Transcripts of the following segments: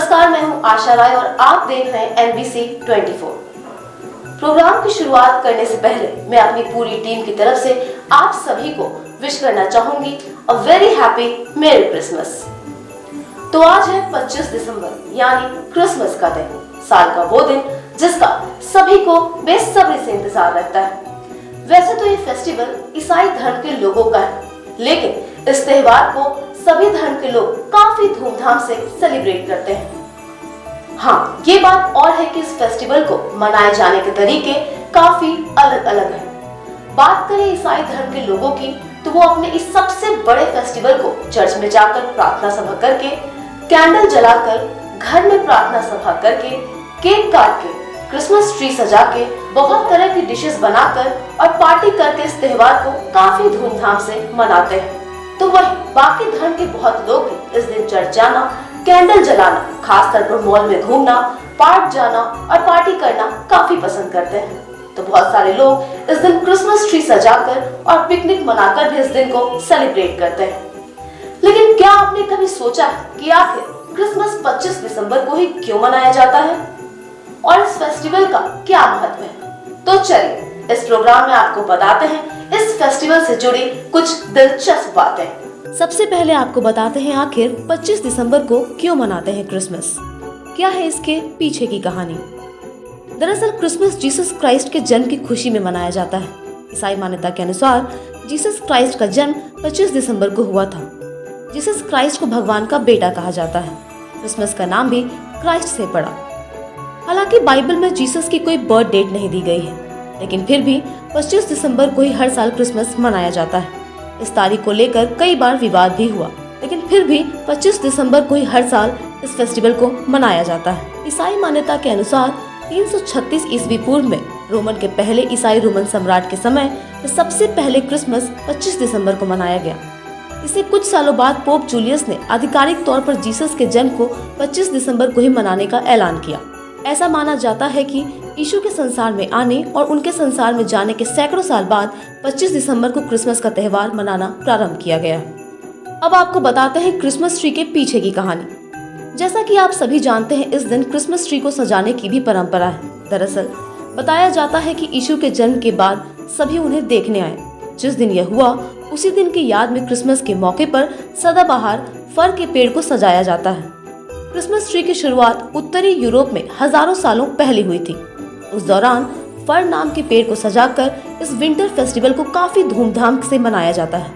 नमस्कार, मैं हूं आशा राय और आप देख रहे हैं NBC 24। प्रोग्राम की शुरुआत करने से पहले मैं अपनी पूरी टीम की तरफ से आप सभी को विश करना चाहूंगी अ वेरी हैप्पी मेरी क्रिसमस। तो आज है 25 दिसंबर यानी क्रिसमस का दिन, साल का वो दिन जिसका सभी को बेसब्री से इंतजार रहता है। वैसे तो ये फेस्टिवल ईसाई धर्म के लोगों का है, लेकिन इस त्योहार को सभी धर्म के लोग काफी धूमधाम से सेलिब्रेट करते हैं। हाँ, ये बात और है कि इस फेस्टिवल को मनाए जाने के तरीके काफी अलग अलग हैं। बात करें ईसाई धर्म के लोगों की, तो वो अपने इस सबसे बड़े फेस्टिवल को चर्च में जाकर प्रार्थना सभा करके, कैंडल जलाकर, घर में प्रार्थना सभा करके, केक काट के, क्रिसमस ट्री सजा के, बहुत तरह की डिशेस बनाकर और पार्टी करके इस त्योहार को काफी धूमधाम से मनाते हैं। तो वही बाकी धर्म के बहुत लोग भी इस दिन चर्च जाना, कैंडल जलाना, खासतौर पर मॉल में घूमना, पार्क जाना और पार्टी करना काफी पसंद करते हैं। तो बहुत सारे लोग इस दिन क्रिसमस ट्री सजाकर और पिकनिक मनाकर भी इस दिन को सेलिब्रेट करते हैं। लेकिन क्या आपने कभी सोचा कि आखिर क्रिसमस 25 दिसंबर को ही क्यों मनाया जाता है और इस फेस्टिवल का क्या महत्व है? तो चलिए इस प्रोग्राम में आपको बताते हैं इस फेस्टिवल से जुड़ी कुछ दिलचस्प बातें। सबसे पहले आपको बताते हैं आखिर 25 दिसंबर को क्यों मनाते हैं क्रिसमस, क्या है इसके पीछे की कहानी। दरअसल क्रिसमस जीसस क्राइस्ट के जन्म की खुशी में मनाया जाता है। ईसाई मान्यता के अनुसार जीसस क्राइस्ट का जन्म 25 दिसंबर को हुआ था। जीसस क्राइस्ट को भगवान का बेटा कहा जाता है। क्रिसमस का नाम भी क्राइस्ट से पड़ा। हालांकि बाइबल में जीसस की कोई बर्थ डेट नहीं दी गई है, लेकिन फिर भी 25 दिसंबर को ही हर साल क्रिसमस मनाया जाता है। इस तारीख को लेकर कई बार विवाद भी हुआ, लेकिन फिर भी 25 दिसंबर को ही हर साल इस फेस्टिवल को मनाया जाता है। ईसाई मान्यता के अनुसार 336 ईस्वी पूर्व में रोमन के पहले ईसाई रोमन सम्राट के समय सबसे पहले क्रिसमस 25 दिसंबर को मनाया गया। इसे कुछ सालों बाद पोप जूलियस ने आधिकारिक तौर पर जीसस के जन्म को 25 दिसंबर को ही मनाने का ऐलान किया। ऐसा माना जाता है कि यीशु के संसार में आने और उनके संसार में जाने के सैकड़ों साल बाद 25 दिसंबर को क्रिसमस का त्योहार मनाना प्रारंभ किया गया। अब आपको बताते हैं क्रिसमस ट्री के पीछे की कहानी। जैसा कि आप सभी जानते हैं, इस दिन क्रिसमस ट्री को सजाने की भी परंपरा है। दरअसल बताया जाता है कि यीशु के जन्म के बाद सभी उन्हें देखने आए। जिस दिन यह हुआ, उसी दिन की याद में क्रिसमस के मौके पर सदाबहार फर के पेड़ को सजाया जाता है। क्रिसमस ट्री की शुरुआत उत्तरी यूरोप में हजारों सालों पहले हुई थी। उस दौरान फर नाम के पेड़ को सजाकर इस विंटर फेस्टिवल को काफी धूमधाम से मनाया जाता है।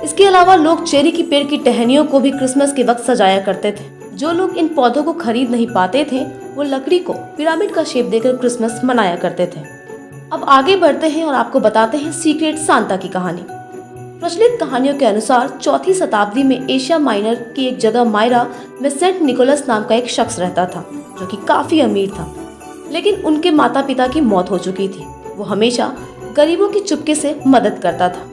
इसके अलावा लोग चेरी की पेड़ की टहनियों को भी क्रिसमस के वक्त सजाया करते थे। जो लोग इन पौधों को खरीद नहीं पाते थे, वो लकड़ी को पिरामिड का शेप देकर क्रिसमस मनाया करते थे। अब आगे बढ़ते हैं और आपको बताते हैं सीक्रेट सांता की कहानी। प्रचलित कहानियों के अनुसार 4वीं शताब्दी में एशिया माइनर की एक जगह मायरा में सेंट निकोलस नाम का एक शख्स रहता था, जो कि काफी अमीर था। लेकिन उनके माता पिता की मौत हो चुकी थी। वो हमेशा गरीबों की चुपके से मदद करता था,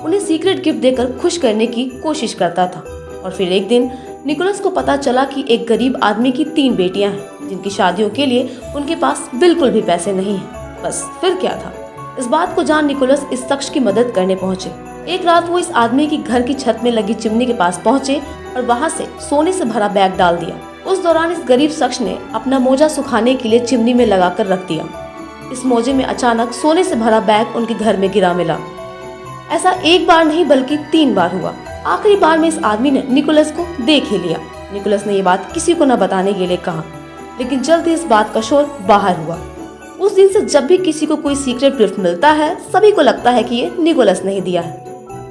उन्हें सीक्रेट गिफ्ट देकर खुश करने की कोशिश करता था। और फिर एक दिन निकोलस को पता चला कि एक गरीब आदमी की 3 बेटियां हैं, जिनकी शादियों के लिए उनके पास बिल्कुल भी पैसे नहीं हैं। बस फिर क्या था, इस बात को जान निकोलस इस शख्स की मदद करने पहुंचे। एक रात वो इस आदमी की घर की छत में लगी चिमनी के पास पहुंचे और वहां से सोने से भरा बैग डाल दिया। उस दौरान इस गरीब शख्स ने अपना मोजा सुखाने के लिए चिमनी में लगाकर रख दिया। इस मोजे में अचानक सोने से भरा बैग उनके घर में गिरा मिला। ऐसा एक बार नहीं बल्कि 3 बार हुआ। आखिरी बार में इस आदमी ने निकोलस को देख ही लिया। निकोलस ने ये बात किसी को न बताने के लिए कहा, लेकिन जल्द ही इस बात का शोर बाहर हुआ। उस दिन से जब भी किसी को कोई सीक्रेट गिफ्ट मिलता है, सभी को लगता है कि ये निकोलस ने ही दिया है।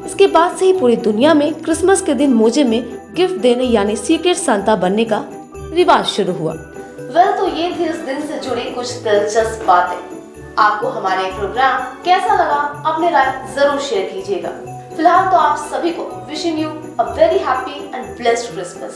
इसके बाद से ही पूरी दुनिया में क्रिसमस के दिन मोजे में गिफ्ट देने यानी सीक्रेट सांता बनने का रिवाज शुरू हुआ। तो ये थी इस दिन से जुड़ी कुछ दिलचस्प बातें। आपको हमारे प्रोग्राम कैसा लगा, अपने राय जरूर शेयर कीजिएगा। फिलहाल तो आप सभी को wishing you a very happy and blessed Christmas.